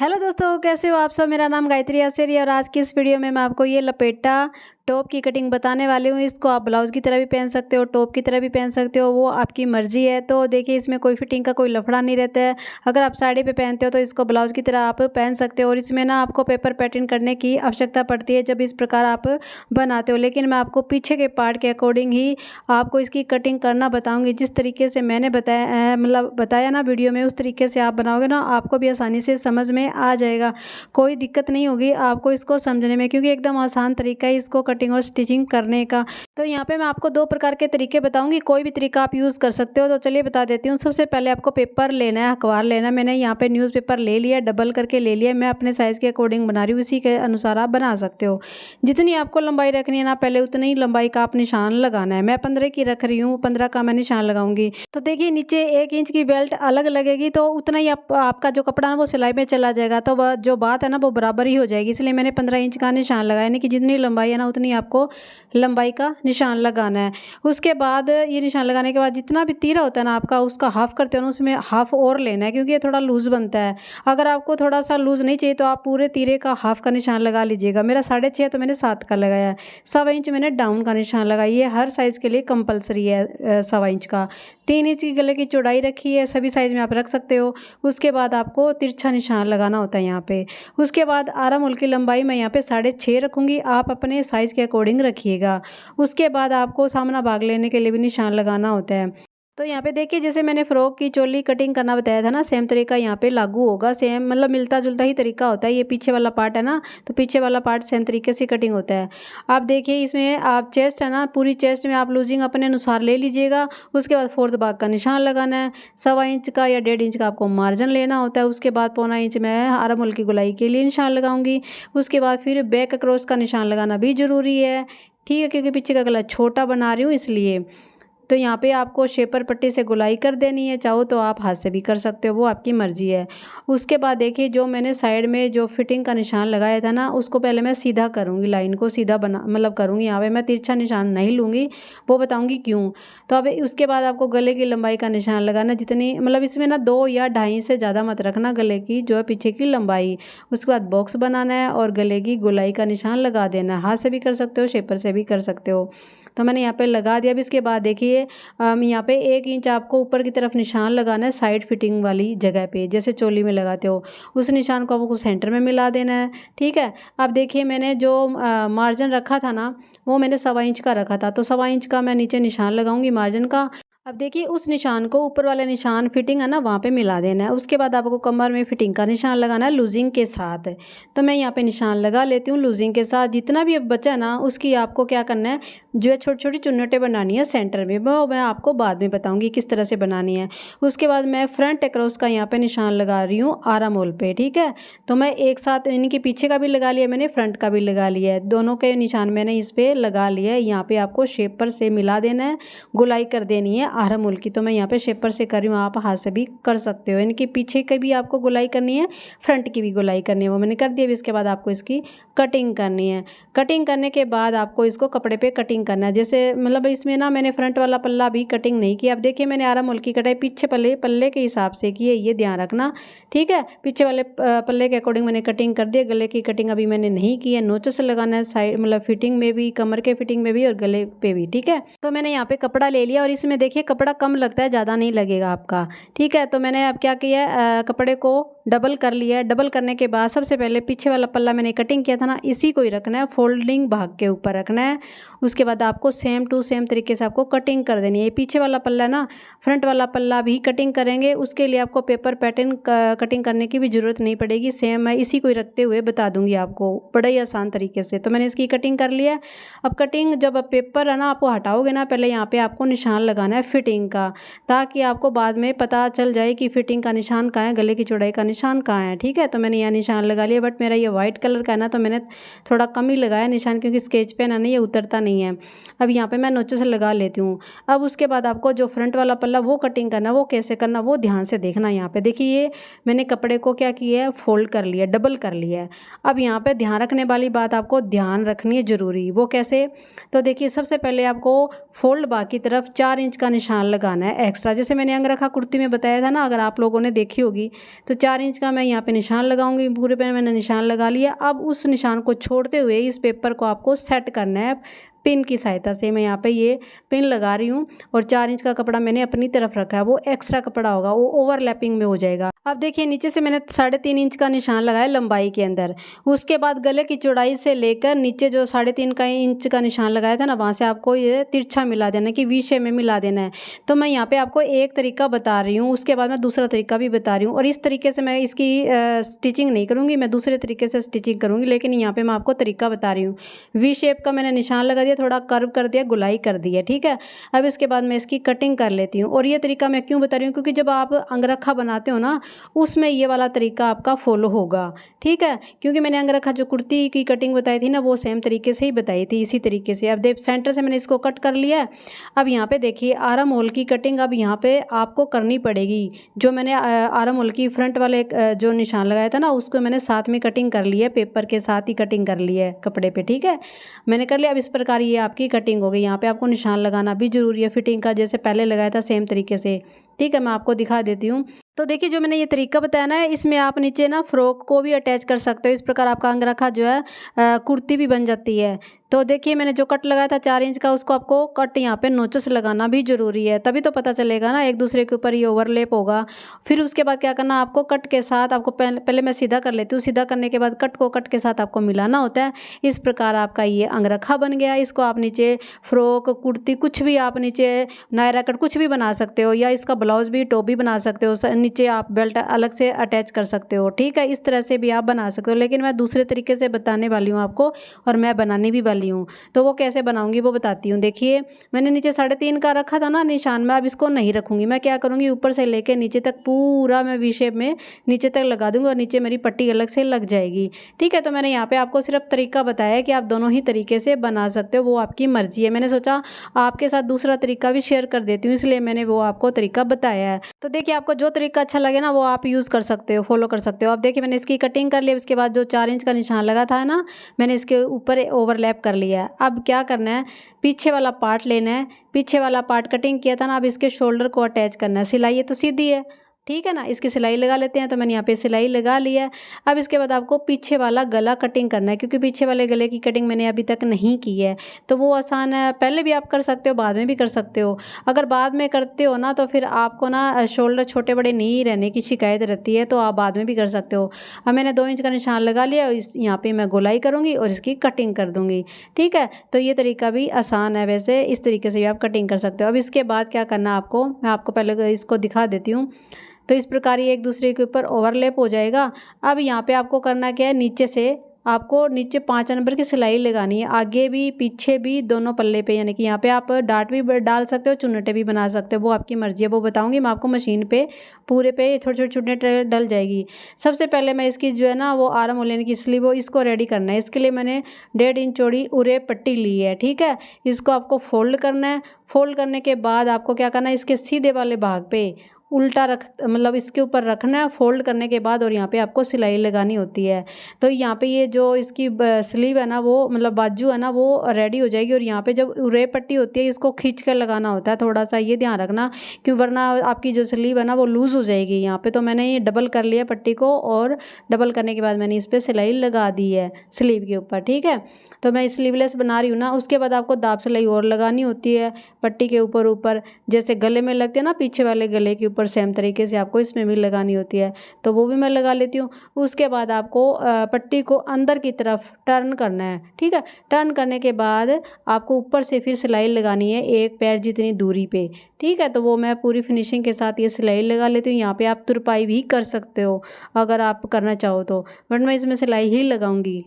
Hello दोस्तों, कैसे हो आप सब। मेरा नाम गायत्री आसेरी और आज की इस वीडियो में मैं आपको ये लपेटा टॉप की कटिंग बताने वाली हूँ। इसको आप ब्लाउज़ की तरह भी पहन सकते हो, टॉप की तरह भी पहन सकते हो, वो आपकी मर्ज़ी है। तो देखिए, इसमें कोई फिटिंग का कोई लफड़ा नहीं रहता है। अगर आप साड़ी पे पहनते हो तो इसको ब्लाउज़ की तरह आप पहन सकते हो और इसमें ना आपको पेपर पैटर्न करने की आवश्यकता पड़ती है जब इस प्रकार आप बनाते हो। लेकिन मैं आपको पीछे के पार्ट के अकॉर्डिंग ही आपको इसकी कटिंग करना बताऊँगी। जिस तरीके से मैंने बताया ना वीडियो में, उस तरीके से आप बनाओगे ना, आपको भी आसानी से समझ में आ जाएगा। कोई दिक्कत नहीं होगी आपको इसको समझने में, क्योंकि एकदम आसान तरीका है इसको कटिंग और स्टिचिंग करने का। तो यहाँ पे मैं आपको दो प्रकार के तरीके बताऊंगी, कोई भी तरीका आप यूज़ कर सकते हो। तो चलिए बता देती हूँ। सबसे पहले आपको पेपर लेना है, अखबार लेना है। मैंने यहाँ पे न्यूज़पेपर ले लिया, डबल करके ले लिया। मैं अपने साइज़ के अकॉर्डिंग बना रही हूँ, इसी के अनुसार आप बना सकते हो। जितनी आपको लंबाई रखनी है ना, पहले उतनी ही लंबाई का आप निशान लगाना है। मैं 15 की रख रही हूँ, 15 का मैं निशान लगाऊंगी। तो देखिए, नीचे 1 इंच की बेल्ट अलग लगेगी, तो उतना ही आपका जो कपड़ा ना वो सिलाई में चला जाएगा। तो जो बात है ना वो बराबर ही हो जाएगी। इसलिए मैंने 15 इंच का निशान लगाया, यानी कि जितनी लंबाई है ना उतनी आपको लंबाई का निशान लगाना है। उसके बाद ये निशान लगाने के बाद जितना भी तीरा होता है ना आपका, उसका हाफ करते हो ना, उसमें हाफ और लेना है, क्योंकि ये थोड़ा लूज़ बनता है। अगर आपको थोड़ा सा लूज़ नहीं चाहिए तो आप पूरे तीरे का हाफ का निशान लगा लीजिएगा। मेरा 6.5 तो मैंने 7 का लगाया है। 1.25 इंच मैंने डाउन का निशान लगाया। ये हर साइज़ के लिए कंपलसरी है 1.25 इंच का। 3 इंच की गले की चौड़ाई रखी है, सभी साइज़ में आप रख सकते हो। उसके बाद आपको तिरछा निशान लगाना होता है यहाँ पे। उसके बाद आर्म होल की लंबाई मैं यहाँ पे 6.5 रखूँगी, आप अपने साइज़ के अकॉर्डिंग रखिएगा। उसके बाद आपको सामना भाग लेने के लिए भी निशान लगाना होता है। तो यहाँ पे देखिए, जैसे मैंने फ्रॉक की चोली कटिंग करना बताया था ना, सेम तरीका यहाँ पे लागू होगा। सेम मतलब मिलता जुलता ही तरीका होता है। ये पीछे वाला पार्ट है ना, तो पीछे वाला पार्ट सेम तरीके से कटिंग होता है। आप देखिए, इसमें आप चेस्ट है ना, पूरी चेस्ट में आप लूजिंग अपने अनुसार ले लीजिएगा। उसके बाद फोर्थ भाग का निशान लगाना है। 1.25 इंच का या 1.5 इंच का आपको मार्जिन लेना होता है। उसके बाद 1.25 इंच मैं आर्म होल की गोलाई के लिए निशान लगाऊंगी। उसके बाद फिर बैक क्रॉस का निशान लगाना भी ज़रूरी है, ठीक है, क्योंकि पीछे का गला छोटा बना रही हूँ इसलिए। तो यहाँ पे आपको शेपर पट्टी से गोलाई कर देनी है, चाहो तो आप हाथ से भी कर सकते हो, वो आपकी मर्जी है। उसके बाद देखिए, जो मैंने साइड में जो फिटिंग का निशान लगाया था ना, उसको पहले मैं सीधा करूँगी, लाइन को सीधा करूँगी। यहाँ पे मैं तिरछा निशान नहीं लूँगी, वो बताऊँगी क्यों। तो अब उसके बाद आपको गले की लंबाई का निशान लगाना, जितनी मतलब इसमें ना 2 या 2.5 से ज़्यादा मत रखना गले की जो है पीछे की लंबाई। उसके बाद बॉक्स बनाना है और गले की गोलाई का निशान लगा देना है। हाथ से भी कर सकते हो, शेपर से भी कर सकते हो। तो मैंने यहाँ पे लगा दिया। अब इसके बाद देखिए, यहाँ पे 1 इंच आपको ऊपर की तरफ निशान लगाना है, साइड फिटिंग वाली जगह पे, जैसे चोली में लगाते हो। उस निशान को आपको सेंटर में मिला देना है, ठीक है। अब देखिए, मैंने जो मार्जिन रखा था ना, वो मैंने 1.25 इंच का रखा था। तो 1.25 इंच का मैं नीचे निशान लगाऊंगी मार्जिन का। अब देखिए, उस निशान को ऊपर वाले निशान फिटिंग है ना वहाँ पे मिला देना है। उसके बाद आपको कमर में फिटिंग का निशान लगाना है लूजिंग के साथ। तो मैं यहाँ पे निशान लगा लेती हूँ लूजिंग के साथ। जितना भी अब बचा ना, उसकी आपको क्या करना है, जो है छोटी छोटी चुन्नटें बनानी है सेंटर में। वो मैं आपको बाद में बताऊँगी किस तरह से बनानी है। उसके बाद मैं फ्रंट अक्रॉस का यहाँ पे निशान लगा रही हूँ आर्म होल पे, ठीक है। तो मैं एक साथ इनके पीछे का भी लगा लिया मैंने, फ्रंट का भी लगा लिया है। दोनों के निशान मैंने इस पर लगा लिया है। यहाँ पे आपको शेपर से मिला देना है, गोलाई कर देनी है आर्म होल की। तो मैं यहाँ पे शेपर से कर रही हूँ, आप हाथ से भी कर सकते हो। इनके पीछे की भी आपको गोलाई करनी है, फ्रंट की भी गोलाई करनी है, वो मैंने कर दिया। इसके बाद आपको इसकी कटिंग करनी है। कटिंग करने के बाद आपको इसको कपड़े पे कटिंग करना है। जैसे मतलब इसमें ना मैंने फ्रंट वाला पल्ला भी कटिंग नहीं किया। अब देखिए, मैंने आर्म होल की कटाई पीछे पल्ले के हिसाब से की है, ये ध्यान रखना, ठीक है। पीछे वाले पल्ले के अकॉर्डिंग मैंने कटिंग कर दी। गले की कटिंग अभी मैंने नहीं की है, नोच से लगाना है साइड, मतलब फिटिंग में भी, कमर के फिटिंग में भी और गले पे भी, ठीक है। तो मैंने यहाँ पे कपड़ा ले लिया और इसमें देखिए कपड़ा कम लगता है, ज़्यादा नहीं लगेगा आपका, ठीक है। तो मैंने अब क्या किया, कपड़े को डबल कर लिया है। डबल करने के बाद सबसे पहले पीछे वाला पल्ला मैंने कटिंग किया था ना, इसी को ही रखना है, फोल्डिंग भाग के ऊपर रखना है। उसके बाद आपको सेम टू सेम तरीके से आपको कटिंग कर देनी है। ये पीछे वाला पल्ला ना, फ्रंट वाला पल्ला भी कटिंग करेंगे, उसके लिए आपको पेपर पैटर्न कटिंग करने की भी ज़रूरत नहीं पड़ेगी। सेम मैं इसी को ही रखते हुए बता दूंगी आपको बड़ा ही आसान तरीके से। तो मैंने इसकी कटिंग कर लिया है। अब कटिंग जब पेपर है ना आपको हटाओगे ना, पहले यहाँ पे आपको निशान लगाना है फिटिंग का, ताकि आपको बाद में पता चल जाए कि फिटिंग का निशान कहाँ है, गले की चौड़ाई का निशान कहाँ है, ठीक है। तो मैंने यहाँ निशान लगा लिया, बट मेरा ये वाइट कलर का है ना, तो मैंने थोड़ा कम ही लगाया निशान, क्योंकि स्केच पेन है ना, ये उतरता नहीं है। अब यहाँ पे मैं नोचे से लगा लेती हूँ। अब उसके बाद आपको जो फ्रंट वाला पल्ला वो कटिंग करना, वो कैसे करना वो ध्यान से देखना। यहाँ पे देखिए, ये मैंने कपड़े को क्या किया है, फोल्ड कर लिया, डबल कर लिया है। अब यहाँ पे ध्यान रखने वाली बात आपको ध्यान रखनी है जरूरी, वो कैसे। तो देखिए, सबसे पहले आपको फोल्ड भाग की तरफ 4 इंच का निशान लगाना है एक्स्ट्रा। जैसे मैंने अंगरखा कुर्ती में बताया था ना, अगर आप लोगों ने देखी होगी, तो 4 4 इंच का मैं यहाँ पे निशान लगाऊंगी। पूरे पे मैंने निशान लगा लिया। अब उस निशान को छोड़ते हुए इस पेपर को आपको सेट करना है पिन की सहायता से। मैं यहाँ पे ये पिन लगा रही हूँ और 4 इंच का कपड़ा मैंने अपनी तरफ रखा है, वो एक्स्ट्रा कपड़ा होगा, वो ओवरलैपिंग में हो जाएगा। अब देखिए नीचे से मैंने 3.5 इंच का निशान लगाया लंबाई के अंदर। उसके बाद गले की चौड़ाई से लेकर नीचे जो 3.5 इंच का निशान लगाया था ना, वहाँ से आपको ये तिरछा मिला देना कि वी शेप में मिला देना है। तो मैं यहाँ पे आपको एक तरीका बता रही हूँ, उसके बाद मैं दूसरा तरीका भी बता रही हूँ। और इस तरीके से मैं इसकी स्टिचिंग नहीं करूँगी, मैं दूसरे तरीके से स्टिचिंग करूँगी, लेकिन यहाँ पे मैं आपको तरीका बता रही हूँ। वी शेप का मैंने निशान लगा दिया, थोड़ा कर्व कर दिया, गुलाई कर दी है, ठीक है। अब इसके बाद मैं इसकी कटिंग कर लेती हूँ। और ये तरीका मैं क्यों बता रही हूँ, क्योंकि जब आप अंगरखा बनाते हो ना, उसमें ये वाला तरीका आपका फॉलो होगा, ठीक है। क्योंकि मैंने अंगरखा जो कुर्ती की कटिंग बताई थी ना, वो सेम तरीके से ही बताई थी, इसी तरीके से। अब देख सेंटर से मैंने इसको कट कर लिया है। अब यहाँ पे देखिए आर्म होल की कटिंग अब यहाँ पे आपको करनी पड़ेगी। जो मैंने आर्म होल की फ्रंट वाले जो निशान लगाया था ना, उसको मैंने साथ में कटिंग कर ली है, पेपर के साथ ही कटिंग कर ली है कपड़े पे, ठीक है। मैंने कर लिया। अब इस प्रकार ये आपकी कटिंग हो गई। यहाँ पे आपको निशान लगाना भी जरूरी है फिटिंग का, जैसे पहले लगाया था सेम तरीके से, ठीक है। मैं आपको दिखा देती हूँ। तो देखिए जो मैंने ये तरीका बताया ना, इसमें आप नीचे ना फ्रॉक को भी अटैच कर सकते हो। इस प्रकार आपका अंगरखा जो है कुर्ती भी बन जाती है। तो देखिए मैंने जो कट लगाया था 4 इंच का, उसको आपको कट यहाँ पे नोचस लगाना भी जरूरी है, तभी तो पता चलेगा ना, एक दूसरे के ऊपर ये ओवरलैप होगा। फिर उसके बाद क्या करना आपको, कट के साथ आपको पहले मैं सीधा कर लेती हूँ। सीधा करने के बाद कट को कट के साथ आपको मिलाना होता है। इस प्रकार आपका ये अंगरखा बन गया। इसको आप नीचे फ्रॉक, कुर्ती, कुछ भी आप नीचे नायरा कट कुछ भी बना सकते हो, या इसका ब्लाउज भी, टॉप भी बना सकते हो। नीचे आप बेल्ट अलग से अटैच कर सकते हो, ठीक है। इस तरह से भी आप बना सकते हो, लेकिन मैं दूसरे तरीके से बताने वाली हूँ आपको, और मैं बनाने भी वाली हूँ। तो वो कैसे बनाऊंगी वो बताती हूँ। देखिए मैंने नीचे 3.5 का रखा था ना निशान में, अब इसको नहीं रखूंगी। मैं क्या करूँगी, ऊपर से लेके नीचे तक पूरा मैं वी शेप में नीचे तक लगा दूंगी, और नीचे मेरी पट्टी अलग से लग जाएगी, ठीक है। तो मैंने यहाँ पे आपको सिर्फ तरीका बताया है कि आप दोनों ही तरीके से बना सकते हो, वो आपकी मर्जी है। मैंने सोचा आपके साथ दूसरा तरीका भी शेयर कर देती हूँ, इसलिए मैंने वो आपको तरीका बताया है। तो देखिए आपको जो तरीका अच्छा लगे ना, वो आप यूज़ कर सकते हो, फॉलो कर सकते हो। अब देखिए मैंने इसकी कटिंग कर ली। इसके बाद जो 4 इंच का निशान लगा था ना, मैंने इसके ऊपर ओवरलैप कर लिया है। अब क्या करना है, पीछे वाला पार्ट लेना है। पीछे वाला पार्ट कटिंग किया था ना, अब इसके शोल्डर को अटैच करना है। सिलाई ये तो सीधी है, ठीक है ना। इसकी सिलाई लगा लेते हैं। तो मैंने यहाँ पे सिलाई लगा लिया है। अब इसके बाद आपको पीछे वाला गला कटिंग करना है, क्योंकि पीछे वाले गले की कटिंग मैंने अभी तक नहीं की है, तो वो आसान है। पहले भी आप कर सकते हो, बाद में भी कर सकते हो। अगर बाद में करते हो ना, तो फिर आपको ना शोल्डर छोटे बड़े नहीं रहने की शिकायत रहती है, तो आप बाद में भी कर सकते हो। अब मैंने 2 इंच का निशान लगा लिया, इस यहाँ पर मैं गोलाई करूँगी और इसकी कटिंग कर दूँगी, ठीक है। तो ये तरीका भी आसान है, वैसे इस तरीके से भी आप कटिंग कर सकते हो। अब इसके बाद क्या करना आपको, मैं आपको पहले इसको दिखा देती हूँ। तो इस प्रकार ये एक दूसरे के ऊपर ओवरलैप हो जाएगा। अब यहाँ पे आपको करना क्या है, नीचे से आपको नीचे 5 नंबर की सिलाई लगानी है, आगे भी पीछे भी दोनों पल्ले पे। यानी कि यहाँ पे आप डाट भी डाल सकते हो, चुन्नटे भी बना सकते हो, वो आपकी मर्जी है, वो बताऊंगी मैं आपको। मशीन पे पूरे पे छोटे छोटे चुन्नटे डल जाएगी। सबसे पहले मैं इसकी जो है ना, वो आर्म होल की स्लीव, वो इसको रेडी करना है। इसके लिए मैंने 1.5 इंच चौड़ी उरे पट्टी ली है, ठीक है। इसको आपको फोल्ड करना है। फोल्ड करने के बाद आपको क्या करना है, इसके सीधे वाले भाग पे उल्टा रख, मतलब इसके ऊपर रखना है फोल्ड करने के बाद, और यहाँ पे आपको सिलाई लगानी होती है। तो यहाँ पे ये जो इसकी स्लीव है ना, वो मतलब बाजू है ना, वो रेडी हो जाएगी। और यहाँ पे जब उरे पट्टी होती है, इसको खींच कर लगाना होता है, थोड़ा सा ये ध्यान रखना, क्यों वरना आपकी जो स्लीव है ना, वो लूज़ हो जाएगी। यहाँ पे तो मैंने ये डबल कर लिया पट्टी को, और डबल करने के बाद मैंने इस पर सिलाई लगा दी है स्लीव के ऊपर, ठीक है। तो मैं स्लीवलेस बना रही हूँ ना। उसके बाद आपको दाब सिलाई और लगानी होती है पट्टी के ऊपर ऊपर, जैसे गले में लगते हैं ना, पीछे वाले गले के ऊपर, सेम तरीके से आपको इसमें भी लगानी होती है। तो वो भी मैं लगा लेती हूँ। उसके बाद आपको पट्टी को अंदर की तरफ टर्न करना है, ठीक है। टर्न करने के बाद आपको ऊपर से फिर सिलाई लगानी है 1 पैर जितनी दूरी पे, ठीक है। तो वो मैं पूरी फिनिशिंग के साथ ये सिलाई लगा लेती हूँ। यहाँ पे आप तुरपाई भी कर सकते हो अगर आप करना चाहो तो, बट मैं इसमें सिलाई ही लगाऊंगी।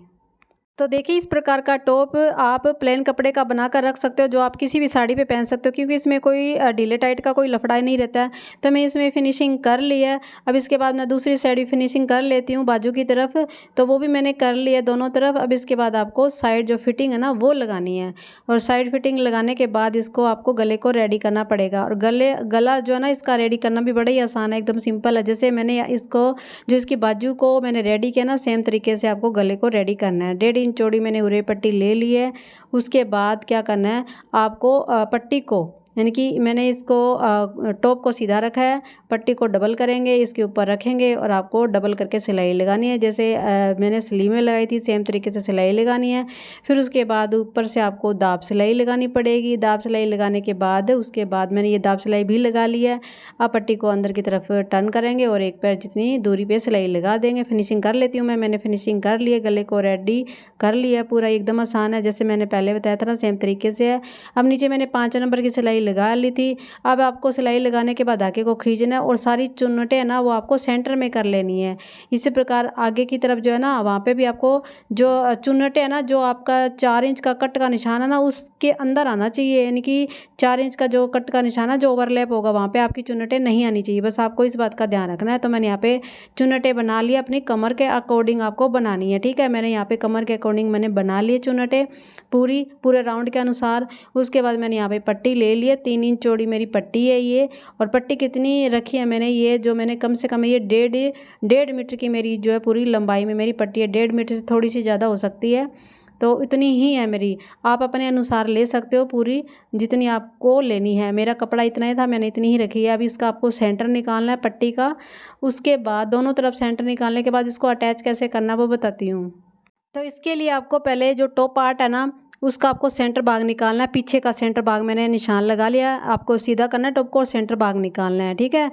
तो देखिए इस प्रकार का टॉप आप प्लेन कपड़े का बनाकर रख सकते हो, जो आप किसी भी साड़ी पे पहन सकते हो, क्योंकि इसमें कोई ढीले टाइट का कोई लफड़ा नहीं रहता है। तो मैं इसमें फिनिशिंग कर ली है। अब इसके बाद मैं दूसरी साइड भी फिनिशिंग कर लेती हूँ बाजू की तरफ, तो वो भी मैंने कर लिया दोनों तरफ। अब इसके बाद आपको साइड जो फिटिंग है ना, वो लगानी है, और साइड फिटिंग लगाने के बाद इसको आपको गले को रेडी करना पड़ेगा। और गला जो है ना, इसका रेडी करना भी बड़ा ही आसान है, एकदम सिंपल है। जैसे मैंने इसको जो इसकी बाजू को मैंने रेडी किया ना, सेम तरीके से आपको गले को रेडी करना है। 1.5 इंच चौड़ी मैंने उरे पट्टी ले ली है। उसके बाद क्या करना है, आपको पट्टी को यानी कि मैंने इसको टॉप को सीधा रखा है, पट्टी को डबल करेंगे, इसके ऊपर रखेंगे और आपको डबल करके सिलाई लगानी है। जैसे मैंने स्लीव में लगाई थी सेम तरीके से सिलाई लगानी है। फिर उसके बाद ऊपर से आपको दाब सिलाई लगानी पड़ेगी। दाब सिलाई लगाने के बाद उसके बाद मैंने ये दाब सिलाई भी लगा ली है। अब पट्टी को अंदर की तरफ टर्न करेंगे और एक पैर जितनी दूरी पे सिलाई लगा देंगे। फिनिशिंग कर लेती हूँ मैंने फिनिशिंग कर ली है, गले को रेडी कर लिया है पूरा, एकदम आसान है जैसे मैंने पहले बताया था ना, सेम तरीके से है। अब नीचे मैंने 5 नंबर की सिलाई लगा ली थी। अब आपको सिलाई लगाने के बाद धागे को खींचना है और सारी चुन्नटें है ना वो आपको सेंटर में कर लेनी है। इसी प्रकार आगे की तरफ जो है ना वहाँ पे भी आपको जो चुन्नटें है ना, जो आपका 4 इंच का कट का निशान है ना उसके अंदर आना चाहिए, यानी कि 4 इंच का जो कट का निशान है जो ओवरलैप होगा वहाँ पे आपकी चुन्नटें नहीं आनी चाहिए। बस आपको इस बात का ध्यान रखना है। तो मैंने यहाँ पे चुन्नटें बना लिया, अपनी कमर के अकॉर्डिंग आपको बनानी है, ठीक है। मैंने यहाँ पे कमर के अकॉर्डिंग मैंने बना लिए चुन्नटें पूरे राउंड के अनुसार। उसके बाद मैंने यहाँ पे पट्टी ले ली है, 3 इंच चौड़ी मेरी पट्टी है ये। और पट्टी कितनी रखी है मैंने, ये जो मैंने कम से कम ये 1.5 मीटर की मेरी जो है पूरी लंबाई में मेरी पट्टी है। 1.5 मीटर से थोड़ी सी ज़्यादा हो सकती है, तो इतनी ही है मेरी। आप अपने अनुसार ले सकते हो पूरी जितनी आपको लेनी है। मेरा कपड़ा इतना ही था, मैंने इतनी ही रखी है। अब इसका आपको सेंटर निकालना है पट्टी का। उसके बाद दोनों तरफ सेंटर निकालने के बाद इसको अटैच कैसे करना वो बताती हूँ। तो इसके लिए आपको पहले जो टॉप पार्ट है ना उसका आपको सेंटर भाग निकालना है। पीछे का सेंटर भाग मैंने निशान लगा लिया, आपको सीधा करना है टॉप को और सेंटर भाग निकालना है, ठीक है।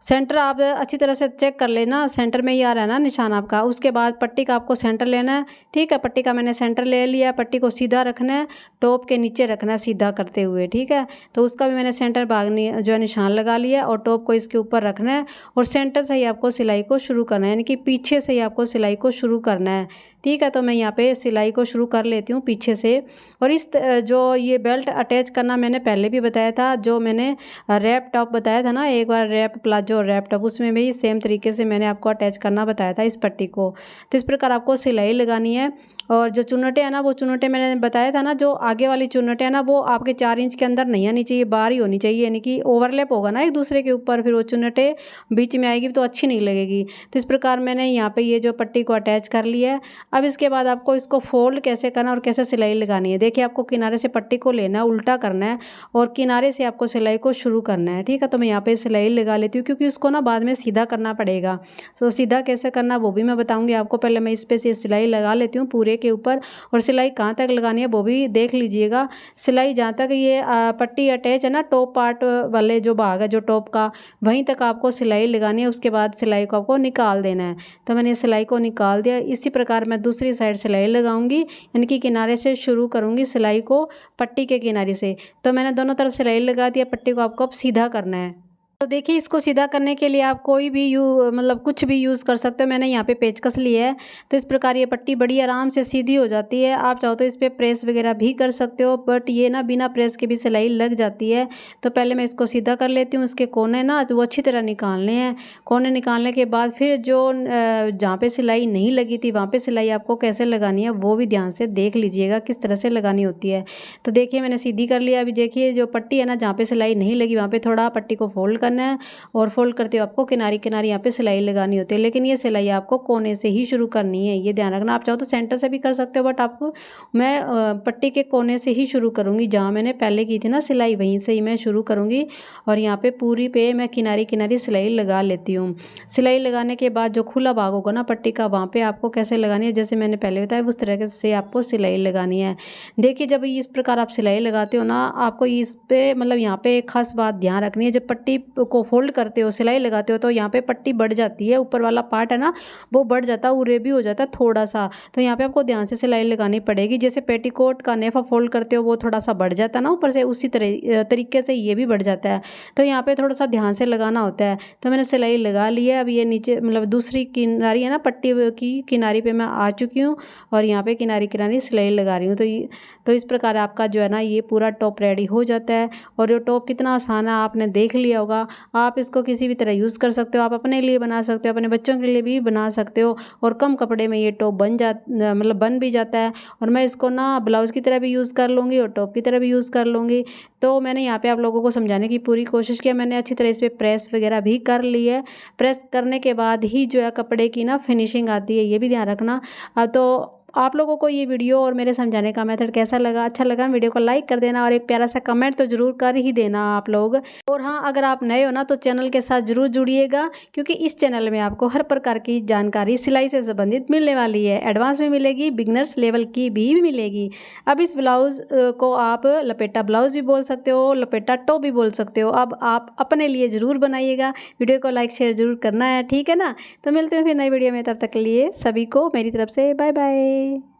सेंटर आप अच्छी तरह से चेक कर लेना, सेंटर में ही आ रहा है ना निशान आपका। उसके बाद पट्टी का आपको सेंटर लेना है, ठीक है। पट्टी का मैंने सेंटर ले लिया, पट्टी को सीधा रखना है, टॉप के नीचे रखना है सीधा करते हुए, ठीक है। तो उसका भी मैंने सेंटर भाग जो है निशान लगा लिया और टॉप को इसके ऊपर रखना है और सेंटर से ही आपको सिलाई को शुरू करना है, यानी कि पीछे से ही आपको सिलाई को शुरू करना है, ठीक है। तो मैं यहाँ पे सिलाई को शुरू कर लेती हूँ पीछे से। और इस जो ये बेल्ट अटैच करना मैंने पहले भी बताया था, जो मैंने रैप टॉप बताया था ना एक बार, रैप प्लाजो और रैप टॉप, उसमें भी सेम तरीके से मैंने आपको अटैच करना बताया था इस पट्टी को। तो इस प्रकार आपको सिलाई लगानी है। और जो चुन्नटें हैं ना वो चुन्नटें मैंने बताया था ना, जो आगे वाली चुन्नटें हैं ना वो आपके 4 इंच के अंदर नहीं आनी चाहिए, बाहर ही होनी चाहिए, यानी कि ओवरलैप होगा ना एक दूसरे के ऊपर, फिर वो चुन्नटें बीच में आएगी तो अच्छी नहीं लगेगी। तो इस प्रकार मैंने यहाँ पे ये जो पट्टी को अटैच कर लिया है। अब इसके बाद आपको इसको फोल्ड कैसे करना और कैसे सिलाई लगानी है। देखिए आपको किनारे से पट्टी को लेना है, उल्टा करना है और किनारे से आपको सिलाई को शुरू करना है, ठीक है। तो मैं यहाँ पे सिलाई लगा लेती हूँ क्योंकि उसको ना बाद में सीधा करना पड़ेगा। तो सीधा कैसे करना वो भी मैं बताऊँगी आपको। पहले मैं इस पे से सिलाई लगा लेती हूँ पूरे के ऊपर, और सिलाई कहाँ तक लगानी है वो भी देख लीजिएगा। सिलाई जहाँ तक ये पट्टी अटैच है ना टॉप पार्ट वाले जो भाग है जो टॉप का, वहीं तक आपको सिलाई लगानी है। उसके बाद सिलाई को आपको निकाल देना है। तो मैंने सिलाई को निकाल दिया। इसी प्रकार मैं दूसरी साइड सिलाई लगाऊंगी, यानी कि किनारे से शुरू करूंगी सिलाई को पट्टी के किनारे से। तो मैंने दोनों तरफ सिलाई लगा दिया, पट्टी को आपको अब सीधा करना है। तो देखिए इसको सीधा करने के लिए आप कोई भी मतलब कुछ भी यूज़ कर सकते हो। मैंने यहाँ पे पेचकस लिया है, तो इस प्रकार ये पट्टी बड़ी आराम से सीधी हो जाती है। आप चाहो तो इस पर प्रेस वगैरह भी कर सकते हो, बट ये ना बिना प्रेस के भी सिलाई लग जाती है। तो पहले मैं इसको सीधा कर लेती हूँ। इसके कोने ना तो वो अच्छी तरह निकालने हैं। कोने निकालने के बाद फिर जो जहाँ पे सिलाई नहीं लगी थी वहाँ पे सिलाई आपको कैसे लगानी है वो भी ध्यान से देख लीजिएगा किस तरह से लगानी होती है। तो देखिए मैंने सीधी कर लिया। अभी देखिए जो पट्टी है ना जहाँ पे सिलाई नहीं लगी वहाँ पे थोड़ा पट्टी को फोल्ड करना है और फोल्ड करते हुए आपको किनारी किनारी यहाँ पे सिलाई लगानी होती है। लेकिन ये सिलाई आपको कोने से ही शुरू करनी है, ये ध्यान रखना। आप चाहो तो सेंटर से भी कर सकते हो, बट आपको मैं पट्टी के कोने से ही शुरू करूँगी। जहाँ मैंने पहले की थी ना सिलाई वहीं से ही मैं शुरू करूँगी। और यहाँ पे पूरी पे मैं किनारी किनारी सिलाई लगा लेती हूँ। सिलाई लगाने के बाद जो खुला भाग होगा ना पट्टी का, वहाँ पे आपको कैसे लगानी है जैसे मैंने पहले बताया उस तरह से आपको सिलाई लगानी है। देखिए जब इस प्रकार आप सिलाई लगाते हो ना, आपको इस पे मतलब यहाँ पे एक खास बात ध्यान रखनी है। जब पट्टी को फोल्ड करते हो सिलाई लगाते हो तो यहाँ पे पट्टी बढ़ जाती है, ऊपर वाला पार्ट है ना वो बढ़ जाता है, उरे भी हो जाता है थोड़ा सा। तो यहाँ पे आपको ध्यान से सिलाई लगानी पड़ेगी। जैसे पेटीकोट का नेफा फोल्ड करते हो वो थोड़ा सा बढ़ जाता है ना ऊपर से, उसी तरीके से ये भी बढ़ जाता है। तो यहाँ पे थोड़ा सा ध्यान से लगाना होता है। तो मैंने सिलाई लगा ली है। अब ये नीचे मतलब दूसरी किनारी है ना पट्टी की किनारी पे मैं आ चुकी हूँ और यहाँ पे किनारी किनारी सिलाई लगा रही हूँ। तो इस प्रकार आपका जो है ना ये पूरा टॉप रेडी हो जाता है। और ये टॉप कितना आसान है आपने देख लिया होगा। आप इसको किसी भी तरह यूज़ कर सकते हो, आप अपने लिए बना सकते हो, अपने बच्चों के लिए भी बना सकते हो। और कम कपड़े में ये टॉप बन भी जाता है। और मैं इसको ना ब्लाउज़ की तरह भी यूज़ कर लूँगी और टॉप की तरह भी यूज़ कर लूँगी। तो मैंने यहाँ पे आप लोगों को समझाने की पूरी कोशिश की। मैंने अच्छी तरह इस पर प्रेस वगैरह भी कर ली है। प्रेस करने के बाद ही जो है कपड़े की ना फिनिशिंग आती है, ये भी ध्यान रखना। तो आप लोगों को ये वीडियो और मेरे समझाने का मेथड कैसा लगा, अच्छा लगा, वीडियो को लाइक कर देना और एक प्यारा सा कमेंट तो ज़रूर कर ही देना आप लोग। और हाँ, अगर आप नए हो ना तो चैनल के साथ ज़रूर जुड़िएगा, क्योंकि इस चैनल में आपको हर प्रकार की जानकारी सिलाई से संबंधित मिलने वाली है। एडवांस में मिलेगी, बिगनर्स लेवल की भी मिलेगी। अब इस ब्लाउज़ को आप लपेटा ब्लाउज़ भी बोल सकते हो, लपेटा टॉप भी बोल सकते हो। अब आप अपने लिए ज़रूर बनाइएगा। वीडियो को लाइक शेयर ज़रूर करना है, ठीक है ना। तो मिलते हैं फिर नई वीडियो में, तब तक के लिए सभी को मेरी तरफ से बाय बाय।